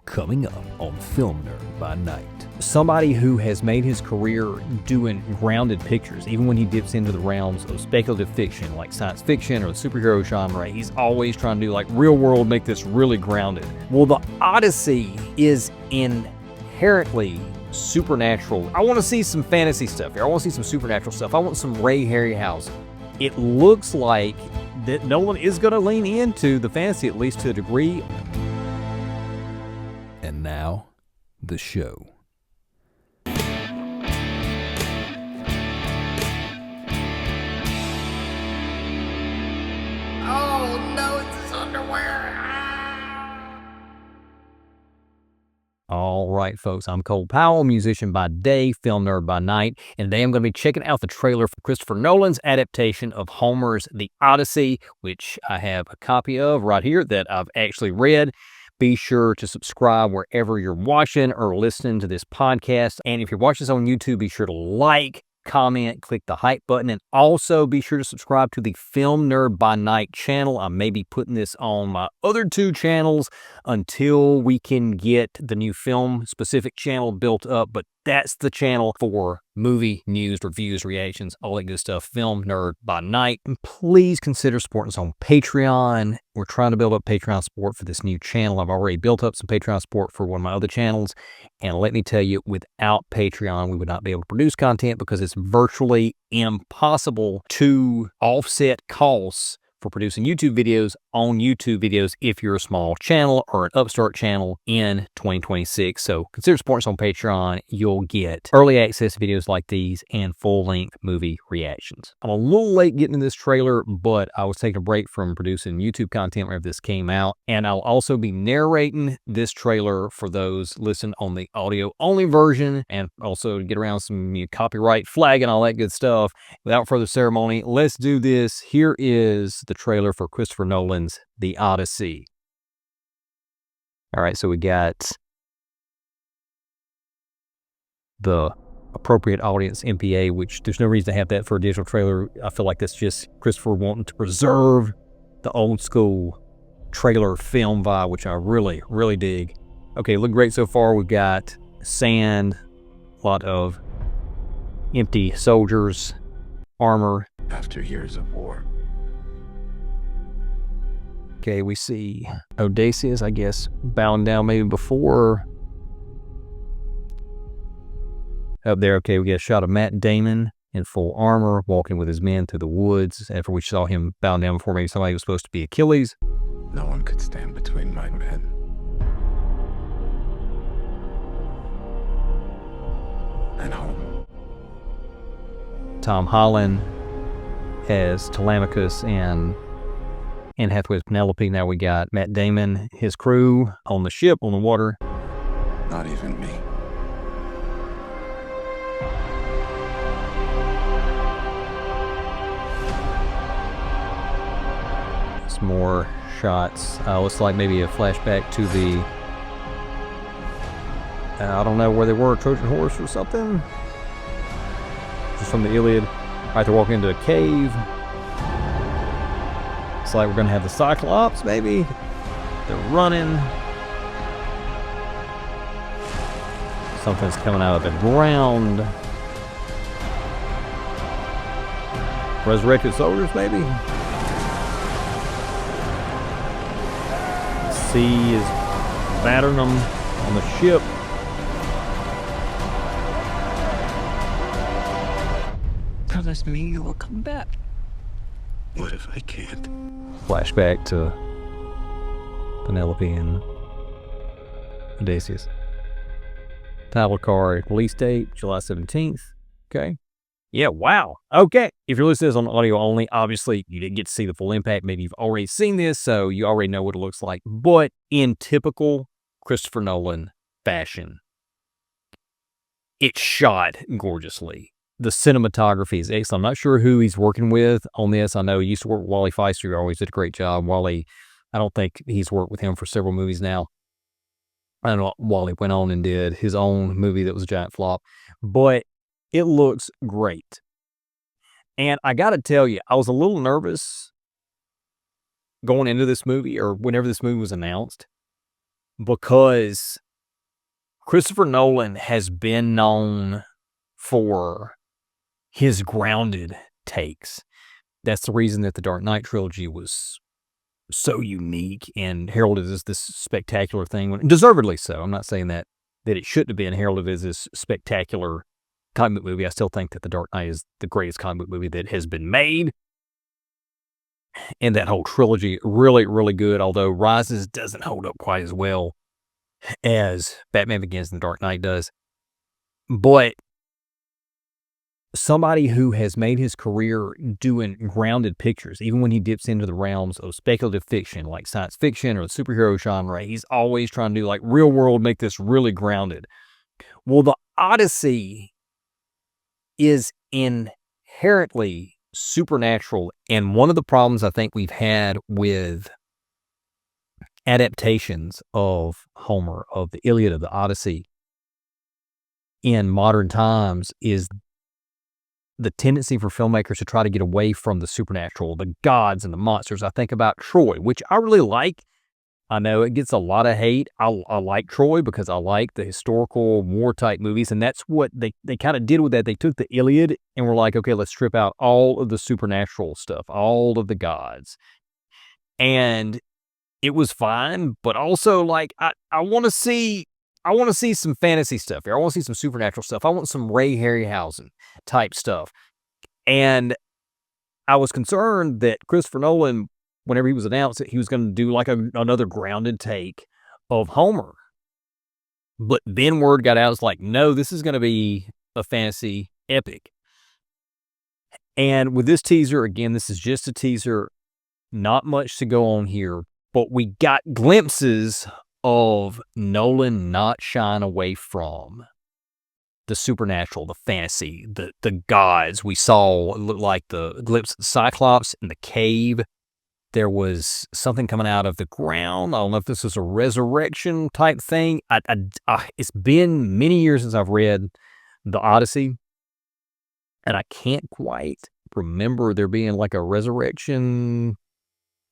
coming up on Film Nerd by Night. Somebody who has made his career doing grounded pictures, even when he dips into the realms of speculative fiction like science fiction or the superhero genre, he's always trying to do like real world, make this really grounded. Well, the Odyssey is inherently supernatural. I want to see some fantasy stuff here. I want to see some supernatural stuff. I want some Ray Harryhausen. It looks like that Nolan is going to lean into the fantasy, at least to a degree. And now, the show. Oh no, it's his underwear. All right, folks, I'm Cole Powell, musician by day, film nerd by night, and today I'm going to be checking out the trailer for Christopher Nolan's adaptation of Homer's The Odyssey, which I have a copy of right here that I've actually read. Be sure to subscribe wherever you're watching or listening to this podcast, and if you're watching this on YouTube, be sure to like, comment, click the hype button, and also be sure to subscribe to the Film Nerd by Night channel. I may be putting this on my other two channels until we can get the new film specific channel built up, but that's the channel for movie news, reviews, reactions, all that good stuff. Film Nerd by Night. And please consider supporting us on Patreon. We're trying to build up Patreon support for this new channel. I've already built up some Patreon support for one of my other channels. And let me tell you, without Patreon, we would not be able to produce content because it's virtually impossible to offset costs for producing YouTube videos on YouTube videos if you're a small channel or an upstart channel in 2026. So consider supporting us on Patreon. You'll get early access videos like these and full-length movie reactions. I'm a little late getting to this trailer, but I was taking a break from producing YouTube content whenever this came out. And I'll also be narrating this trailer for those listening on the audio-only version, and also to get around some copyright flag and all that good stuff. Without further ceremony, let's do this. Here is the trailer for Christopher Nolan's The Odyssey. All right, so we got the appropriate audience MPA, which there's no reason to have that for a digital trailer. I feel like that's just Christopher wanting to preserve the old school trailer film vibe, which I really, really dig. Okay, look great so far. We've got sand, a lot of empty soldiers, armor. After years of war. Okay, we see Odysseus, I guess, bowing down maybe before. Up there, okay, we get a shot of Matt Damon in full armor, walking with his men through the woods, after we saw him bowing down before maybe somebody was supposed to be Achilles. No one could stand between my men. And home. Tom Holland as Telemachus and Anne Hathaway's Penelope. Now we got Matt Damon, his crew on the ship, on the water. Not even me. Some more shots. Looks like maybe a flashback to the, I don't know where they were, Trojan horse or something. Just from the Iliad. All right, they're walking into a cave. It's like we're gonna have the Cyclops, maybe. They're running. Something's coming out of the ground. Resurrected soldiers, maybe. The sea is battering them on the ship. Promise me you will come back. What if I can't? Flashback to Penelope and Odysseus. Title card, release date, July 17th. Okay. Yeah, wow. Okay. If you're listening to this on audio only, obviously you didn't get to see the full impact. Maybe you've already seen this, so you already know what it looks like. But in typical Christopher Nolan fashion, it's shot gorgeously. The cinematography is excellent. I'm not sure who he's working with on this. I know he used to work with Wally Feister, who always did a great job. Wally, I don't think he's worked with him for several movies now. I don't know, Wally went on and did his own movie that was a giant flop. But it looks great. And I got to tell you, I was a little nervous going into this movie, or whenever this movie was announced, because Christopher Nolan has been known for his grounded takes. That's the reason that the Dark Knight trilogy was so unique and heralded as this spectacular thing, deservedly so. I'm not saying that it shouldn't have been heralded as this spectacular comic book movie. I still think that the Dark Knight is the greatest comic book movie that has been made. And that whole trilogy, really, really good, although Rises doesn't hold up quite as well as Batman Begins and the Dark Knight does. But somebody who has made his career doing grounded pictures, even when he dips into the realms of speculative fiction, like science fiction or the superhero genre, he's always trying to do like real world, make this really grounded. Well, the Odyssey is inherently supernatural, and one of the problems I think we've had with adaptations of Homer, of the Iliad, of the Odyssey in modern times is the tendency for filmmakers to try to get away from the supernatural, the gods and the monsters. I think about Troy, which I really like. I know it gets a lot of hate. I like Troy because I like the historical war type movies, and that's what they kind of did with that. They took the Iliad and were like, okay, let's strip out all of the supernatural stuff, all of the gods. And it was fine, but also like I want to see some fantasy stuff here. I want to see some supernatural stuff. I want some Ray Harryhausen type stuff. And I was concerned that Christopher Nolan, whenever he was announced that he was going to do like another grounded take of Homer. But then word got out, it's like, no, this is going to be a fantasy epic. And with this teaser, again, this is just a teaser, not much to go on here, but we got glimpses of Nolan not shying away from the supernatural, the fantasy, the gods. We saw it looked like the glimpse of the Cyclops in the cave. There was something coming out of the ground. I don't know if this is a resurrection type thing. It's been many years since I've read the Odyssey, and I can't quite remember there being like a resurrection.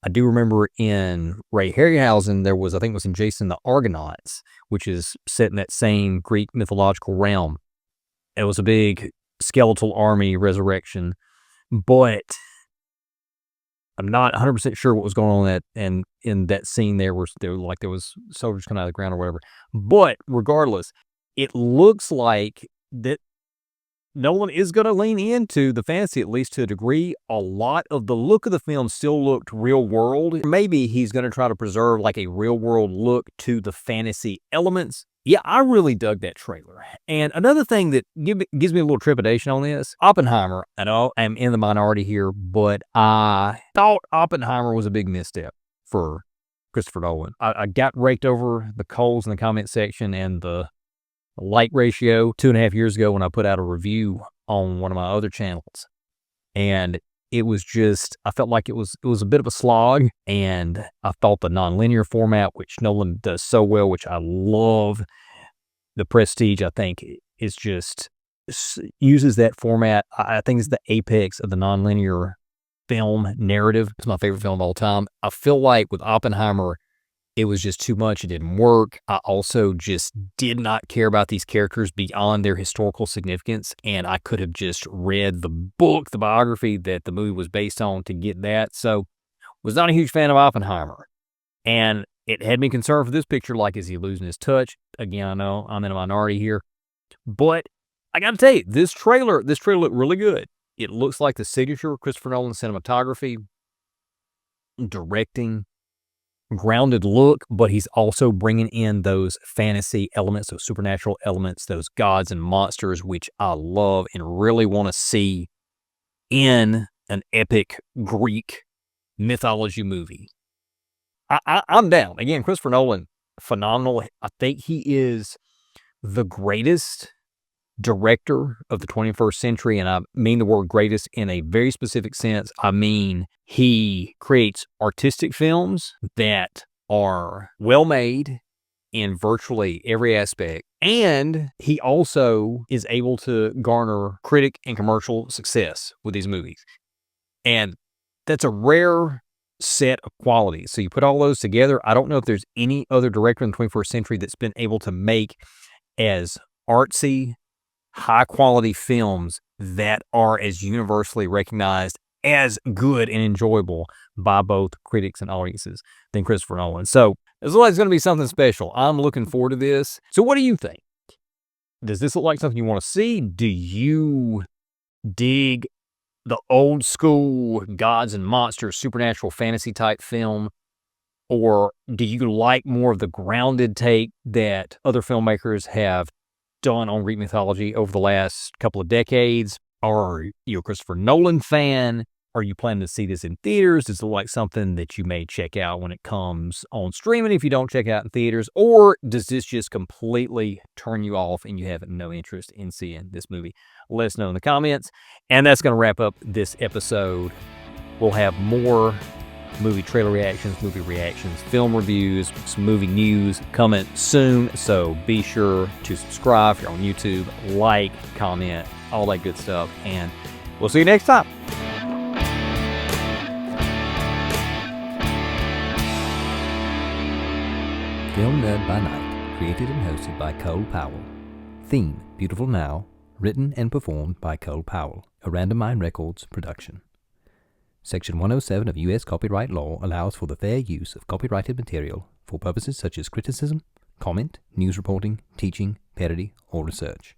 I do remember in Ray Harryhausen, there was, I think it was in Jason the Argonauts, which is set in that same Greek mythological realm. It was a big skeletal army resurrection, but I'm not 100% sure what was going on and in that scene there was soldiers coming out of the ground or whatever. But regardless, it looks like that Nolan is going to lean into the fantasy, at least to a degree. A lot of the look of the film still looked real world. Maybe he's going to try to preserve like a real world look to the fantasy elements. Yeah, I really dug that trailer. And another thing that gives me a little trepidation on this, Oppenheimer, I know I'm in the minority here, but I thought Oppenheimer was a big misstep for Christopher Nolan. I got raked over the coals in the comment section and the light ratio 2.5 years ago when I put out a review on one of my other channels. And it was just, I felt like it was a bit of a slog, and I thought the nonlinear format, which Nolan does so well, which I love, the Prestige, I think, is just, uses that format. I think it's the apex of the nonlinear film narrative. It's my favorite film of all time. I feel like with Oppenheimer, it was just too much. It didn't work. I also just did not care about these characters beyond their historical significance, and I could have just read the book, the biography that the movie was based on to get that. So, was not a huge fan of Oppenheimer. And it had me concerned for this picture, like, is he losing his touch? Again, I know I'm in a minority here. But I got to tell you, this trailer looked really good. It looks like the signature Christopher Nolan cinematography, directing, grounded look, but he's also bringing in those fantasy elements, those supernatural elements, those gods and monsters, which I love and really want to see in an epic Greek mythology movie. I'm down. Again, Christopher Nolan, phenomenal. I think he is the greatest director of the 21st century, and I mean the word greatest in a very specific sense. I mean, he creates artistic films that are well made in virtually every aspect, and he also is able to garner critic and commercial success with these movies. And that's a rare set of qualities. So you put all those together. I don't know if there's any other director in the 21st century that's been able to make as artsy, high-quality films that are as universally recognized as good and enjoyable by both critics and audiences than Christopher Nolan. So it looks like it's going to be something special. I'm looking forward to this. So what do you think? Does this look like something you want to see? Do you dig the old school gods and monsters, supernatural fantasy type film? Or do you like more of the grounded take that other filmmakers have done on Greek mythology over the last couple of decades? Are you a Christopher Nolan fan? Are you planning to see this in theaters? Does it look like something that you may check out when it comes on streaming if you don't check it out in theaters? Or does this just completely turn you off and you have no interest in seeing this movie? Let us know in the comments. And that's going to wrap up this episode. We'll have more movie trailer reactions, film reviews, some movie news coming soon. So be sure to subscribe if you're on YouTube, like, comment, all that good stuff. And we'll see you next time. Film Nerd by Night, created and hosted by Cole Powell. Theme, Beautiful Now, written and performed by Cole Powell, a Random Mind Records production. Section 107 of U.S. copyright law allows for the fair use of copyrighted material for purposes such as criticism, comment, news reporting, teaching, parody, or research.